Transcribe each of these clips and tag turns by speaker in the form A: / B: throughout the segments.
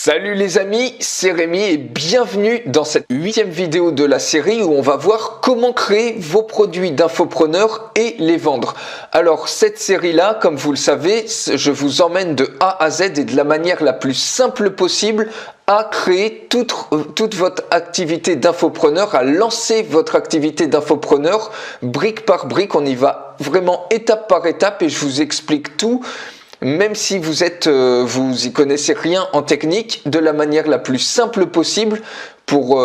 A: Salut les amis, c'est Rémi et bienvenue dans cette 8e vidéo de la série où on va voir comment créer vos produits d'infopreneur et les vendre. Alors cette série-là, comme vous le savez, je vous emmène de A à Z et de la manière la plus simple possible à créer toute votre activité d'infopreneur, à lancer votre activité d'infopreneur brique par brique. On y va vraiment étape par étape et je vous explique tout. Même si vous y connaissez rien en technique, de la manière la plus simple possible pour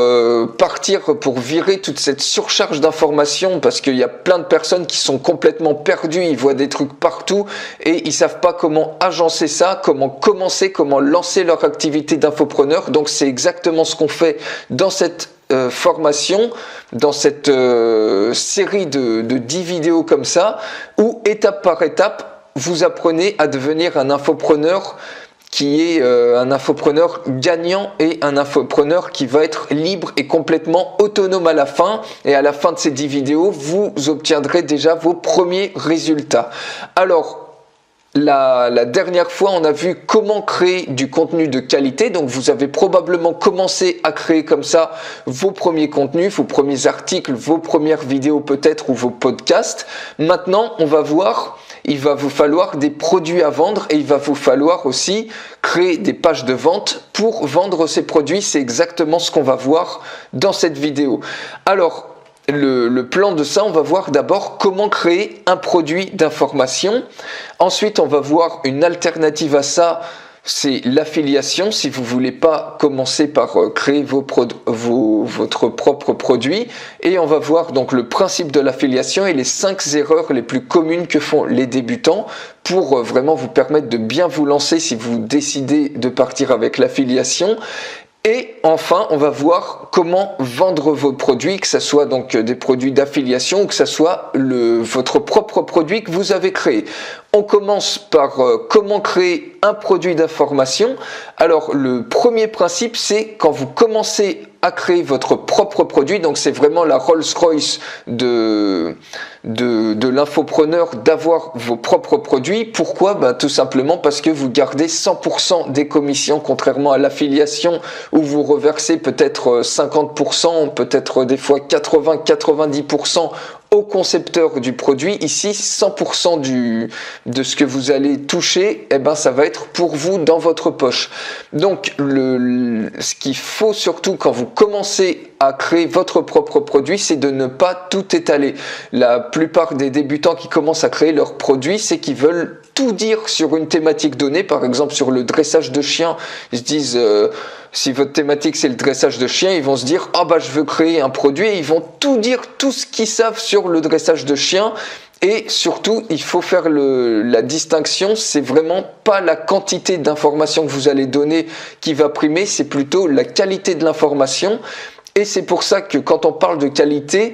A: virer toute cette surcharge d'informations, parce qu'il y a plein de personnes qui sont complètement perdues, ils voient des trucs partout et ils savent pas comment agencer ça, comment commencer, comment lancer leur activité d'infopreneur. Donc c'est exactement ce qu'on fait dans cette formation, dans cette série de 10 vidéos comme ça, où étape par étape, vous apprenez à devenir un infopreneur qui est un infopreneur gagnant et un infopreneur qui va être libre et complètement autonome à la fin. Et à la fin de ces 10 vidéos, vous obtiendrez déjà vos premiers résultats. Alors, la dernière fois, on a vu comment créer du contenu de qualité. Donc, vous avez probablement commencé à créer comme ça vos premiers contenus, vos premiers articles, vos premières vidéos peut-être ou vos podcasts. Maintenant, on va voir, il va vous falloir des produits à vendre et il va vous falloir aussi créer des pages de vente pour vendre ces produits. C'est exactement ce qu'on va voir dans cette vidéo. Alors, le plan de ça, on va voir d'abord comment créer un produit d'information. Ensuite, on va voir une alternative à ça, c'est l'affiliation. Si vous voulez pas commencer par créer votre propre produit. Et on va voir donc le principe de l'affiliation et les 5 erreurs les plus communes que font les débutants pour vraiment vous permettre de bien vous lancer si vous décidez de partir avec l'affiliation. Et enfin, on va voir comment vendre vos produits, que ce soit donc des produits d'affiliation ou que ce soit votre propre produit que vous avez créé. On commence par comment créer un produit d'information. Alors, le premier principe, c'est quand vous commencez à créer votre propre produit, donc c'est vraiment la Rolls-Royce de l'infopreneur d'avoir vos propres produits. Pourquoi ? Tout simplement parce que vous gardez 100% des commissions, contrairement à l'affiliation où vous reversez peut-être 50%, peut-être des fois 80-90% au concepteur du produit. Ici, 100% de ce que vous allez toucher, ça va être pour vous dans votre poche. Donc, ce qu'il faut surtout quand vous commencez à créer votre propre produit, c'est de ne pas tout étaler. La plupart des débutants qui commencent à créer leurs produits, c'est qu'ils veulent tout dire sur une thématique donnée. Par exemple, sur le dressage de chiens, ils se disent si votre thématique c'est le dressage de chiens, ils vont se dire je veux créer un produit et ils vont tout dire, tout ce qu'ils savent sur le dressage de chiens. Et surtout, il faut faire la distinction, c'est vraiment pas la quantité d'informations que vous allez donner qui va primer, c'est plutôt la qualité de l'information. Et c'est pour ça que quand on parle de qualité,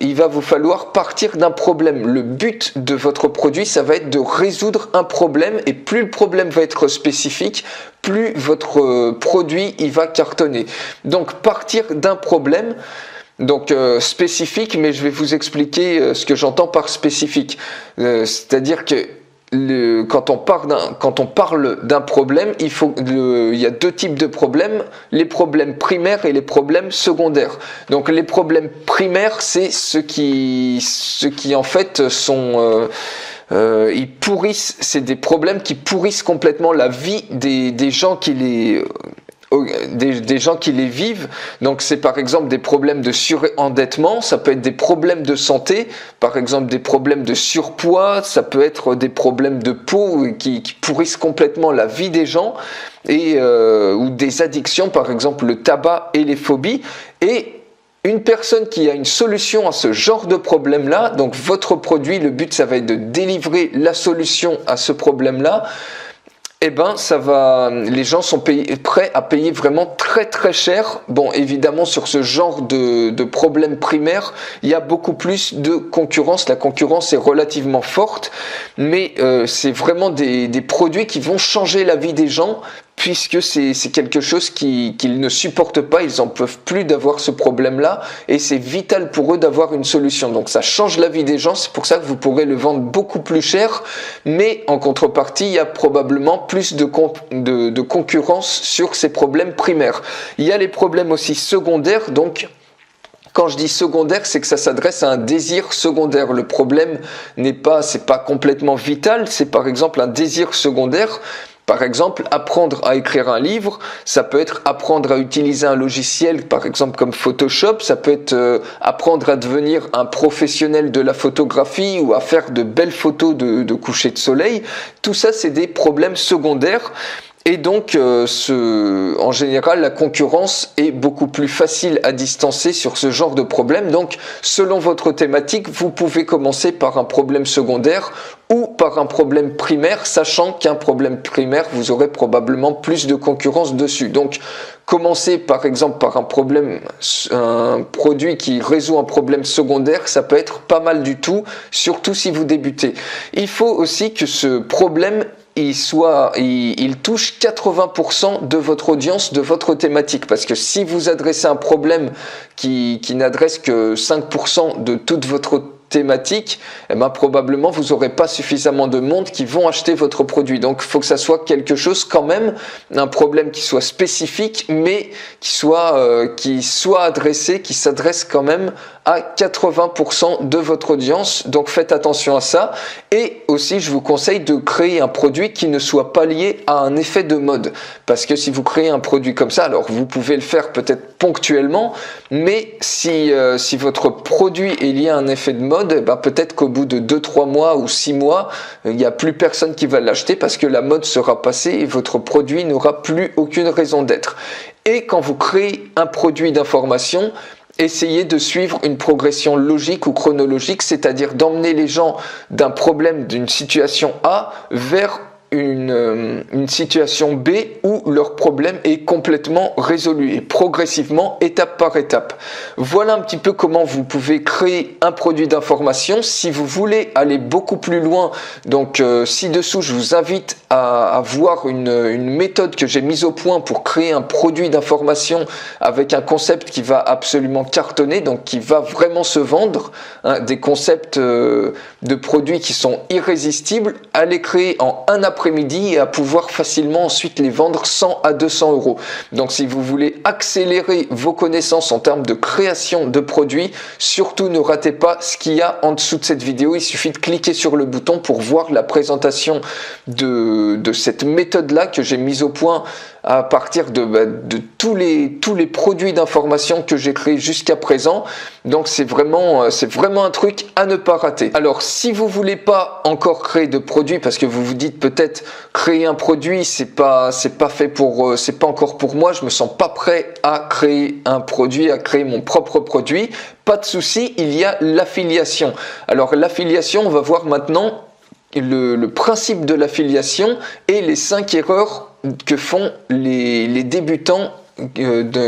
A: il va vous falloir partir d'un problème. Le but de votre produit, ça va être de résoudre un problème et plus le problème va être spécifique, plus votre produit il va cartonner. Donc partir d'un problème, donc spécifique, mais je vais vous expliquer ce que j'entends par spécifique. C'est-à-dire que quand on parle d'un problème, il y a 2 types de problèmes, les problèmes primaires et les problèmes secondaires. Donc les problèmes primaires, c'est ceux qui en fait sont ils pourrissent, c'est des problèmes qui pourrissent complètement la vie des gens qui les vivent. Donc c'est par exemple des problèmes de surendettement, ça peut être des problèmes de santé, par exemple des problèmes de surpoids, ça peut être des problèmes de peau qui pourrissent complètement la vie des gens, et ou des addictions, par exemple le tabac et les phobies. Et une personne qui a une solution à ce genre de problème-là, donc votre produit, le but ça va être de délivrer la solution à ce problème-là. Les gens sont prêts à payer vraiment très très cher. Bon, évidemment, sur ce genre de problème primaire, il y a beaucoup plus de concurrence. La concurrence est relativement forte, mais c'est vraiment des produits qui vont changer la vie des gens, puisque c'est quelque chose qu'ils ne supportent pas, ils en peuvent plus d'avoir ce problème-là, et c'est vital pour eux d'avoir une solution. Donc ça change la vie des gens, c'est pour ça que vous pourrez le vendre beaucoup plus cher, mais en contrepartie, il y a probablement plus de concurrence sur ces problèmes primaires. Il y a les problèmes aussi secondaires, donc quand je dis secondaire, c'est que ça s'adresse à un désir secondaire. Le problème c'est pas complètement vital, c'est par exemple un désir secondaire. Par exemple, apprendre à écrire un livre, ça peut être apprendre à utiliser un logiciel, par exemple comme Photoshop, ça peut être apprendre à devenir un professionnel de la photographie ou à faire de belles photos de coucher de soleil. Tout ça, c'est des problèmes secondaires. Et donc, en général, la concurrence est beaucoup plus facile à distancer sur ce genre de problème. Donc, selon votre thématique, vous pouvez commencer par un problème secondaire ou par un problème primaire, sachant qu'un problème primaire, vous aurez probablement plus de concurrence dessus. Donc, commencer par exemple par un produit qui résout un problème secondaire, ça peut être pas mal du tout, surtout si vous débutez. Il faut aussi que ce problème il touche 80% de votre audience, de votre thématique. Parce que si vous adressez un problème qui n'adresse que 5% de toute votre thématique, eh ben, probablement vous n'aurez pas suffisamment de monde qui vont acheter votre produit. Donc il faut que ça soit quelque chose quand même, un problème qui soit spécifique, mais qui soit adressé, qui s'adresse quand même à 80% de votre audience. Donc faites attention à ça. Et aussi, je vous conseille de créer un produit qui ne soit pas lié à un effet de mode. Parce que si vous créez un produit comme ça, alors vous pouvez le faire peut-être ponctuellement, mais si votre produit est lié à un effet de mode, ben peut-être qu'au bout de 2-3 mois ou 6 mois, il n'y a plus personne qui va l'acheter parce que la mode sera passée et votre produit n'aura plus aucune raison d'être. Et quand vous créez un produit d'information, essayez de suivre une progression logique ou chronologique, c'est-à-dire d'emmener les gens d'un problème, d'une situation A vers une situation B où leur problème est complètement résolu et progressivement, étape par étape. Voilà un petit peu comment vous pouvez créer un produit d'information. Si vous voulez aller beaucoup plus loin, donc ci-dessous, je vous invite à voir une méthode que j'ai mise au point pour créer un produit d'information avec un concept qui va absolument cartonner, donc qui va vraiment se vendre, hein, des concepts de produits qui sont irrésistibles, à les créer en un après-midi et à pouvoir facilement ensuite les vendre 100 à 200 euros. Donc si vous voulez accélérer vos connaissances en termes de création de produits, surtout ne ratez pas ce qu'il y a en dessous de cette vidéo. Il suffit de cliquer sur le bouton pour voir la présentation de cette méthode-là que j'ai mise au point à partir de tous les produits d'information que j'ai créés jusqu'à présent. Donc c'est vraiment un truc à ne pas rater. Alors si vous voulez pas encore créer de produit parce que vous vous dites peut-être créer un produit c'est pas encore pour moi, je me sens pas prêt à créer un produit, à créer mon propre produit, pas de souci, il y a l'affiliation. Alors l'affiliation, on va voir maintenant le principe de l'affiliation et les 5 erreurs que font les débutants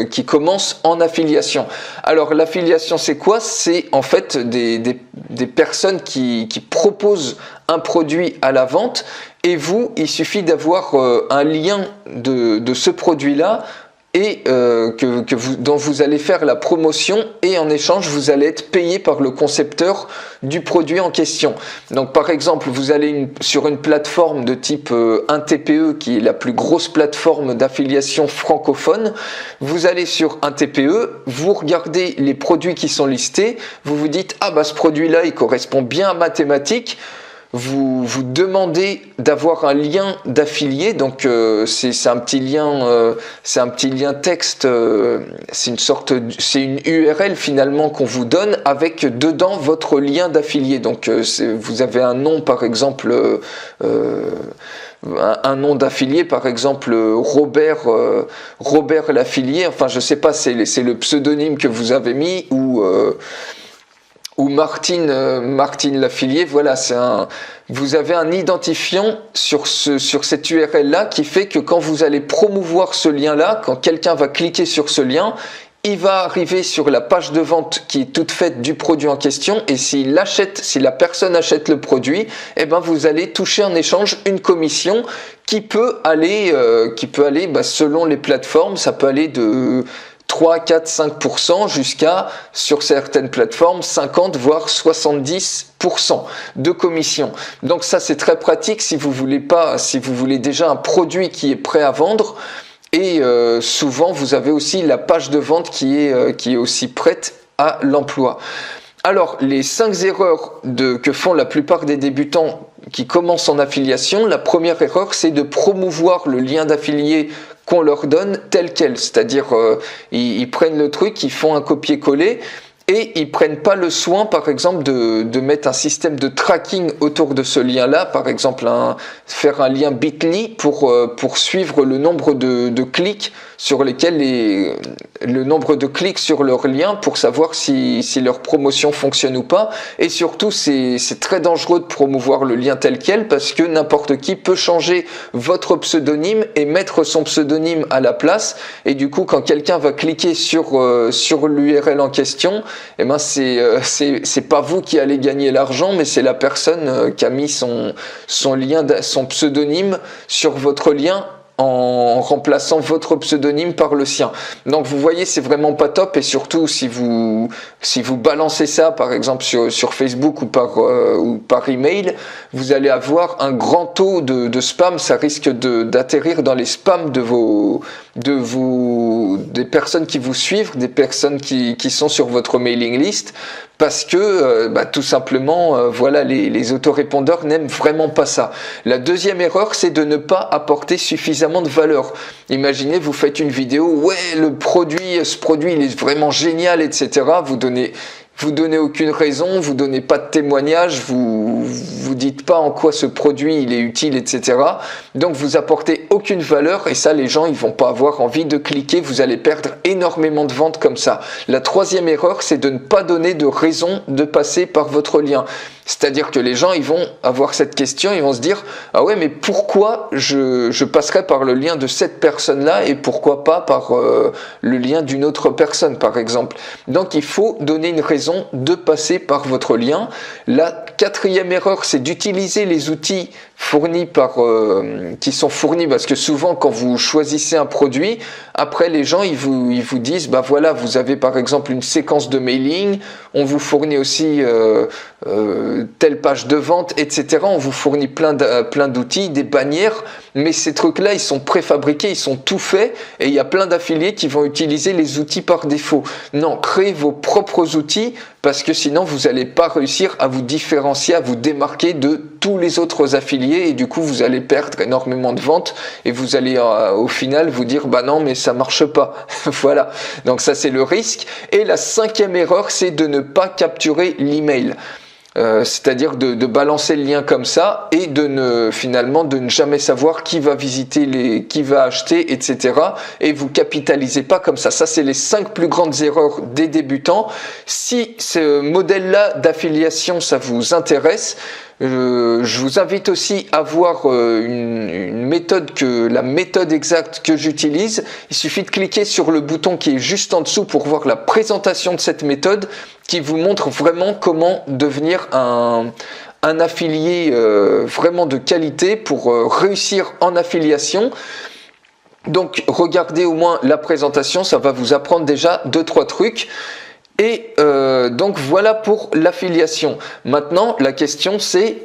A: qui commencent en affiliation. Alors l'affiliation c'est quoi? C'est en fait des personnes qui proposent un produit à la vente et vous, il suffit d'avoir un lien de ce produit-là et dont vous allez faire la promotion et en échange vous allez être payé par le concepteur du produit en question. Donc par exemple vous allez sur une plateforme de type 1TPE qui est la plus grosse plateforme d'affiliation francophone, vous allez sur 1TPE, vous regardez les produits qui sont listés, vous vous dites ah bah ce produit là il correspond bien à ma thématique. Vous demandez d'avoir un lien d'affilié, donc c'est un petit lien texte, c'est une URL finalement qu'on vous donne avec dedans votre lien d'affilié. Donc vous avez un nom par exemple, un nom d'affilié par exemple Robert l'affilié. Enfin je sais pas, c'est le pseudonyme que vous avez mis ou Martine l'affilié, voilà, vous avez un identifiant sur cette URL là qui fait que quand vous allez promouvoir ce lien là, quand quelqu'un va cliquer sur ce lien, il va arriver sur la page de vente qui est toute faite du produit en question, et si la personne achète le produit, eh ben vous allez toucher en échange une commission qui peut aller selon les plateformes, ça peut aller de 3, 4, 5% jusqu'à, sur certaines plateformes, 50 voire 70% de commission. Donc ça c'est très pratique si vous voulez déjà un produit qui est prêt à vendre. Et souvent, vous avez aussi la page de vente qui est aussi prête à l'emploi. Alors, les 5 erreurs que font la plupart des débutants qui commencent en affiliation, la première erreur, c'est de promouvoir le lien d'affilié qu'on leur donne tel quel. C'est-à-dire, ils prennent le truc, ils font un copier-coller, et ils prennent pas le soin, par exemple, de mettre un système de tracking autour de ce lien-là, par exemple faire un lien Bitly pour suivre le nombre de clics sur lesquels le nombre de clics sur leur lien pour savoir si leur promotion fonctionne ou pas. Et surtout, c'est très dangereux de promouvoir le lien tel quel parce que n'importe qui peut changer votre pseudonyme et mettre son pseudonyme à la place. Et du coup, quand quelqu'un va cliquer sur l'URL en question, eh ben c'est pas vous qui allez gagner l'argent, mais c'est la personne qui a mis son pseudonyme sur votre lien en remplaçant votre pseudonyme par le sien. Donc vous voyez, c'est vraiment pas top, et surtout si vous balancez ça par exemple sur Facebook ou par email, vous allez avoir un grand taux de spam. Ça risque d'atterrir dans les spams des personnes qui vous suivent, des personnes qui sont sur votre mailing list, parce que tout simplement voilà, les autorépondeurs n'aiment vraiment pas ça. La deuxième erreur, c'est de ne pas apporter suffisamment de valeur. Imaginez, vous faites une vidéo, ouais, ce produit il est vraiment génial, etc. Vous donnez aucune raison, vous donnez pas de témoignage, vous dites pas en quoi ce produit il est utile, etc. Donc vous apportez aucune valeur, et ça les gens ils vont pas avoir envie de cliquer, vous allez perdre énormément de ventes comme ça. La troisième erreur, c'est de ne pas donner de raison de passer par votre lien. C'est-à-dire que les gens ils vont avoir cette question, ils vont se dire ah ouais, mais pourquoi je passerai par le lien de cette personne-là et pourquoi pas par le lien d'une autre personne par exemple. Donc il faut donner une raison de passer par votre lien. La quatrième erreur, c'est d'utiliser les outils fournis qui sont fournis, parce que souvent quand vous choisissez un produit, après les gens ils vous disent bah voilà, vous avez par exemple une séquence de mailing, on vous fournit aussi telle page de vente, etc. On vous fournit plein d'outils, des bannières, mais ces trucs-là ils sont préfabriqués, ils sont tout faits, et il y a plein d'affiliés qui vont utiliser les outils par défaut. Non, créez vos propres outils, parce que sinon vous n'allez pas réussir à vous différencier, à vous démarquer de tous les autres affiliés, et du coup vous allez perdre énormément de ventes, et vous allez au final vous dire bah non mais ça marche pas. Voilà, donc ça c'est le risque. Et la cinquième erreur, c'est de ne pas capturer l'email. C'est-à-dire de balancer le lien comme ça et finalement de ne jamais savoir qui va visiter, qui va acheter, etc. Et vous capitalisez pas comme ça. Ça, c'est les 5 plus grandes erreurs des débutants. Si ce modèle-là d'affiliation, ça vous intéresse, je vous invite aussi à voir une méthode, la méthode exacte que j'utilise. Il suffit de cliquer sur le bouton qui est juste en dessous pour voir la présentation de cette méthode qui vous montre vraiment comment devenir un affilié vraiment de qualité pour réussir en affiliation. Donc regardez au moins la présentation, ça va vous apprendre déjà 2-3 trucs. Et donc voilà pour l'affiliation. Maintenant la question c'est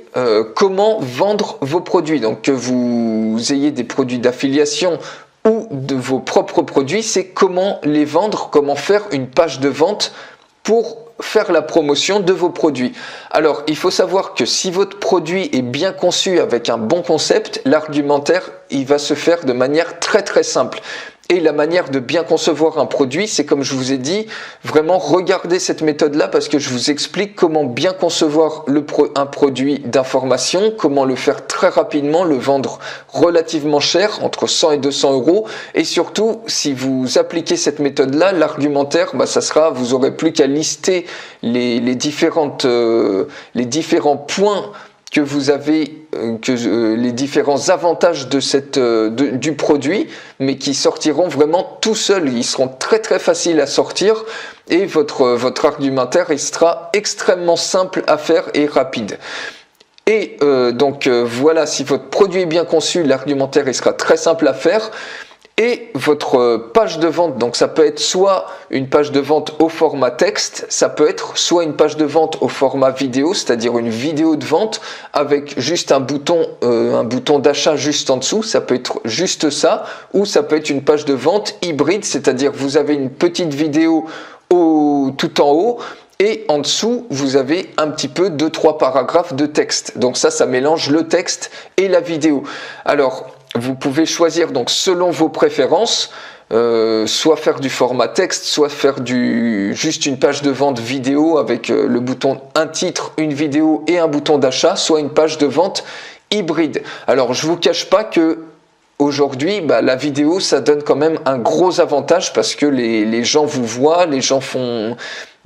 A: comment vendre vos produits. Donc que vous ayez des produits d'affiliation ou de vos propres produits, c'est comment les vendre, comment faire une page de vente pour faire la promotion de vos produits. Alors il faut savoir que si votre produit est bien conçu avec un bon concept, l'argumentaire il va se faire de manière très très simple. Et la manière de bien concevoir un produit, c'est comme je vous ai dit, vraiment regardez cette méthode-là, parce que je vous explique comment bien concevoir un produit d'information, comment le faire très rapidement, le vendre relativement cher, entre 100 et 200 euros. Et surtout, si vous appliquez cette méthode-là, l'argumentaire, ça sera, vous aurez plus qu'à lister les différents points que vous avez les différents avantages du produit, mais qui sortiront vraiment tout seuls. Ils seront très très faciles à sortir et votre argumentaire il sera extrêmement simple à faire et rapide. Et voilà, si votre produit est bien conçu, l'argumentaire il sera très simple à faire. Et votre page de vente, donc ça peut être soit une page de vente au format texte, ça peut être soit une page de vente au format vidéo, c'est-à-dire une vidéo de vente avec juste un bouton d'achat juste en dessous, ça peut être juste ça, ou ça peut être une page de vente hybride, c'est-à-dire vous avez une petite vidéo tout en haut, et en dessous, vous avez un petit peu 2-3 paragraphes de texte. Donc ça mélange le texte et la vidéo. Alors, vous pouvez choisir donc selon vos préférences, soit faire du format texte, soit faire juste une page de vente vidéo avec le bouton un titre, une vidéo et un bouton d'achat, soit une page de vente hybride. Alors je vous cache pas que aujourd'hui, la vidéo, ça donne quand même un gros avantage parce que les gens vous voient, les gens font...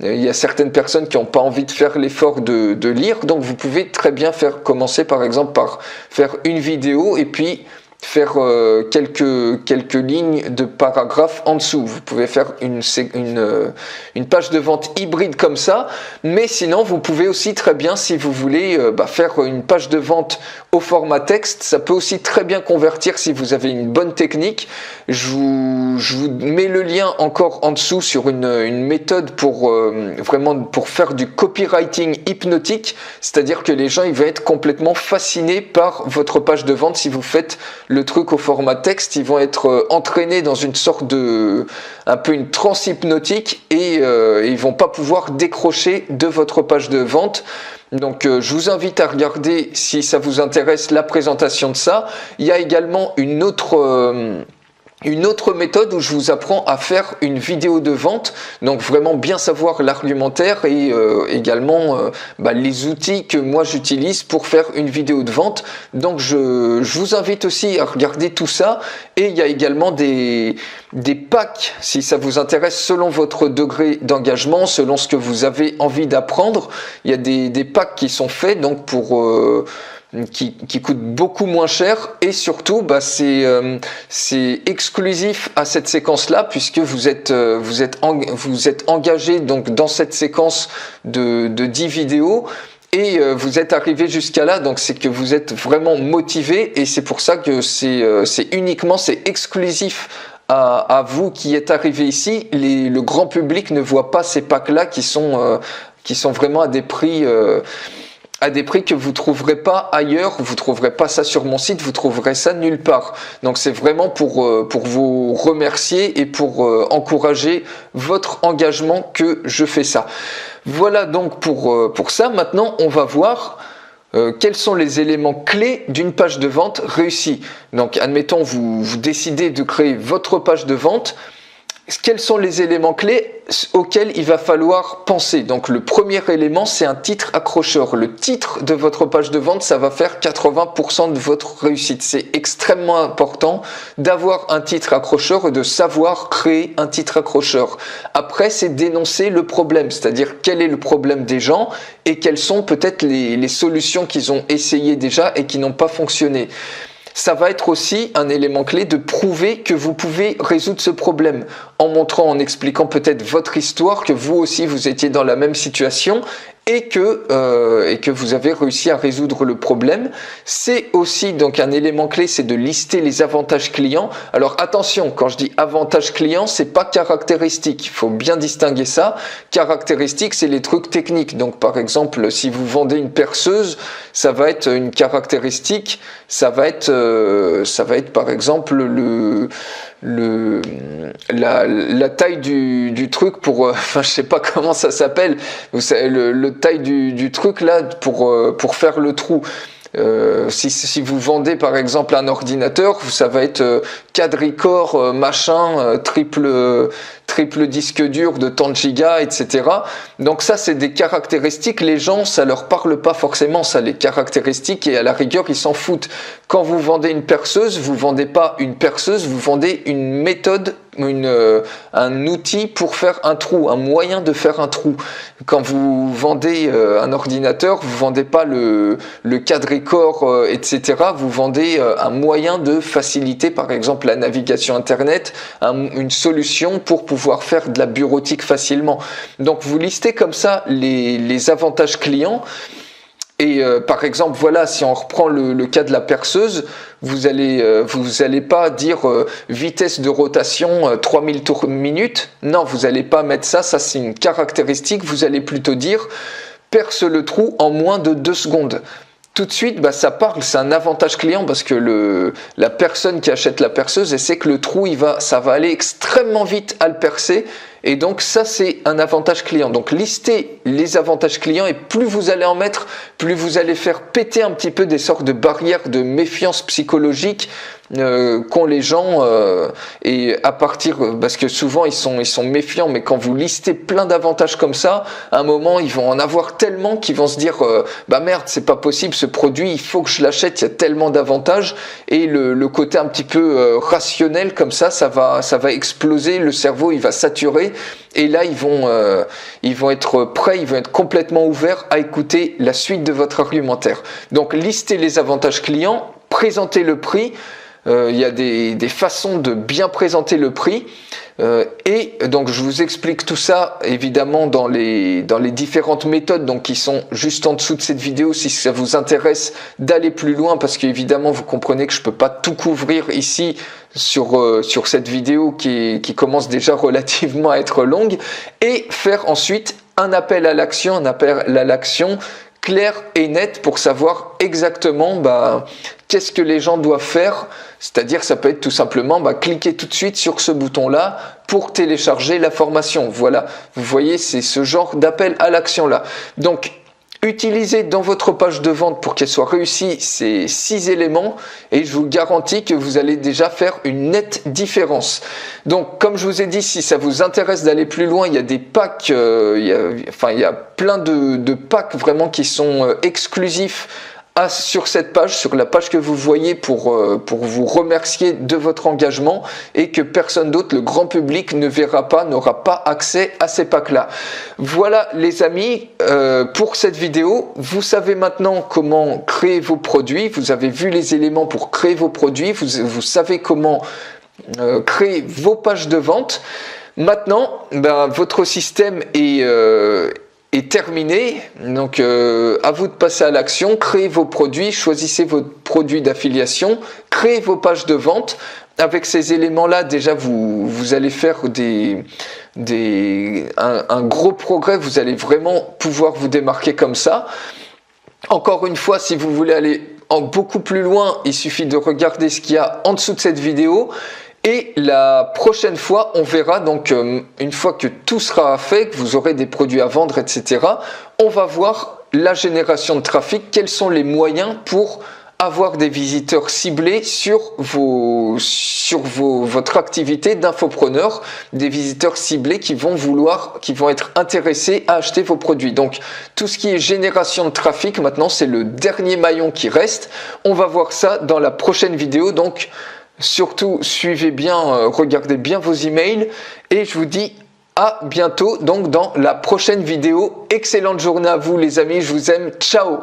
A: Il y a certaines personnes qui n'ont pas envie de faire l'effort de lire, donc vous pouvez très bien commencer par exemple par faire une vidéo et puis faire quelques lignes de paragraphes en dessous. Vous pouvez faire une page de vente hybride comme ça, mais sinon vous pouvez aussi très bien, si vous voulez faire une page de vente au format texte, ça peut aussi très bien convertir si vous avez une bonne technique. Je vous mets le lien encore en dessous sur une méthode pour faire du copywriting hypnotique, c'est-à-dire que les gens ils vont être complètement fascinés par votre page de vente si vous faites le truc au format texte. Ils vont être entraînés dans une sorte un peu une transe hypnotique et ils vont pas pouvoir décrocher de votre page de vente. Donc je vous invite à regarder, si ça vous intéresse, la présentation de ça. Il y a également une autre méthode où je vous apprends à faire une vidéo de vente, donc vraiment bien savoir l'argumentaire et également les outils que moi j'utilise pour faire une vidéo de vente. Donc je vous invite aussi à regarder tout ça, et il y a également des packs si ça vous intéresse selon votre degré d'engagement, selon ce que vous avez envie d'apprendre. Il y a des packs qui sont faits donc qui coûte beaucoup moins cher, et surtout c'est exclusif à cette séquence là, puisque vous êtes engagé donc dans cette séquence de 10 vidéos et vous êtes arrivé jusqu'à là, donc c'est que vous êtes vraiment motivé, et c'est pour ça que c'est exclusif à vous qui êtes arrivé ici. Le grand public ne voit pas ces packs là qui sont vraiment à des prix que vous trouverez pas ailleurs, vous trouverez pas ça sur mon site, vous trouverez ça nulle part. Donc c'est vraiment pour vous remercier et pour encourager votre engagement que je fais ça. Voilà donc pour ça. Maintenant on va voir quels sont les éléments clés d'une page de vente réussie. Donc admettons vous décidez de créer votre page de vente. Quels sont les éléments clés auxquels il va falloir penser? Donc le premier élément, c'est un titre accrocheur. Le titre de votre page de vente, ça va faire 80% de votre réussite. C'est extrêmement important d'avoir un titre accrocheur et de savoir créer un titre accrocheur. Après, c'est d'énoncer le problème, c'est-à-dire quel est le problème des gens et quelles sont peut-être les solutions qu'ils ont essayé déjà et qui n'ont pas fonctionné. Ça va être aussi un élément clé de prouver que vous pouvez résoudre ce problème en montrant, en expliquant peut-être votre histoire, que vous aussi vous étiez dans la même situation et que vous avez réussi à résoudre le problème. C'est aussi donc un élément clé, c'est de lister les avantages clients. Alors attention, quand je dis avantages clients, c'est pas caractéristique. Il faut bien distinguer ça. Caractéristique, c'est les trucs techniques. Donc par exemple, si vous vendez une perceuse, ça va être une caractéristique. Ça va être par exemple la taille du truc pour je sais pas comment ça s'appelle, vous savez, le taille du truc là pour faire le trou. Si vous vendez par exemple un ordinateur, ça va être quadricore, triple disque dur de tant de gigas, etc. Donc ça, c'est des caractéristiques. Les gens, ça leur parle pas forcément, ça, les caractéristiques, et à la rigueur, ils s'en foutent. Quand vous vendez une perceuse, vous vendez pas une perceuse, vous vendez une méthode un outil pour faire un trou, un moyen de faire un trou. Quand vous vendez un ordinateur, vous vendez pas le quadricore, etc. Vous vendez un moyen de faciliter, par exemple, la navigation Internet, une solution pour pouvoir faire de la bureautique facilement. Donc, vous listez comme ça les avantages clients. Et par exemple, voilà, si on reprend le cas de la perceuse, vous allez pas dire vitesse de rotation 3000 tours minute. Non, vous allez pas mettre ça. Ça, c'est une caractéristique. Vous allez plutôt dire perce le trou en moins de 2 secondes. Tout de suite, ça parle, c'est un avantage client parce que la personne qui achète la perceuse, elle sait que le trou, ça va aller extrêmement vite à le percer. Et donc ça, c'est un avantage client. Donc listez les avantages clients et plus vous allez en mettre, plus vous allez faire péter un petit peu des sortes de barrières de méfiance psychologique qu'ont les gens et à partir parce que souvent ils sont méfiants, mais quand vous listez plein d'avantages comme ça, à un moment ils vont en avoir tellement qu'ils vont se dire merde, c'est pas possible, ce produit il faut que je l'achète, il y a tellement d'avantages, et le côté un petit peu rationnel comme ça va exploser, le cerveau il va saturer, et là ils vont être prêts, ils vont être complètement ouverts à écouter la suite de votre argumentaire. Donc listez les avantages clients, présentez le prix. Il y a des façons de bien présenter le prix et donc je vous explique tout ça évidemment dans les différentes méthodes donc qui sont juste en dessous de cette vidéo si ça vous intéresse d'aller plus loin, parce qu'évidemment vous comprenez que je peux pas tout couvrir ici sur cette vidéo qui commence déjà relativement à être longue, et faire ensuite un appel à l'action clair et net pour savoir exactement qu'est-ce que les gens doivent faire. C'est-à-dire, ça peut être tout simplement cliquer tout de suite sur ce bouton-là pour télécharger la formation. Voilà, vous voyez, c'est ce genre d'appel à l'action-là. Donc, utilisez dans votre page de vente pour qu'elle soit réussie ces 6 éléments et je vous garantis que vous allez déjà faire une nette différence. Donc, comme je vous ai dit, si ça vous intéresse d'aller plus loin, il y a des packs, il y a plein de packs vraiment qui sont exclusifs sur cette page, sur la page que vous voyez pour vous remercier de votre engagement, et que personne d'autre, le grand public, ne verra pas, n'aura pas accès à ces packs-là. Voilà les amis, pour cette vidéo, vous savez maintenant comment créer vos produits, vous avez vu les éléments pour créer vos produits, vous savez comment créer vos pages de vente. Maintenant, votre système est terminé, donc à vous de passer à l'action, créez vos produits, choisissez vos produits d'affiliation, créez vos pages de vente. Avec ces éléments-là, déjà vous allez faire un gros progrès, vous allez vraiment pouvoir vous démarquer comme ça. Encore une fois, si vous voulez aller beaucoup plus loin, il suffit de regarder ce qu'il y a en dessous de cette vidéo. Et la prochaine fois, on verra, donc une fois que tout sera fait, que vous aurez des produits à vendre, etc., on va voir la génération de trafic, quels sont les moyens pour avoir des visiteurs ciblés sur votre activité d'infopreneur, des visiteurs ciblés qui vont être intéressés à acheter vos produits. Donc tout ce qui est génération de trafic, maintenant c'est le dernier maillon qui reste. On va voir ça dans la prochaine vidéo, donc surtout, suivez bien, regardez bien vos emails, et je vous dis à bientôt donc dans la prochaine vidéo. Excellente journée à vous les amis, je vous aime, ciao!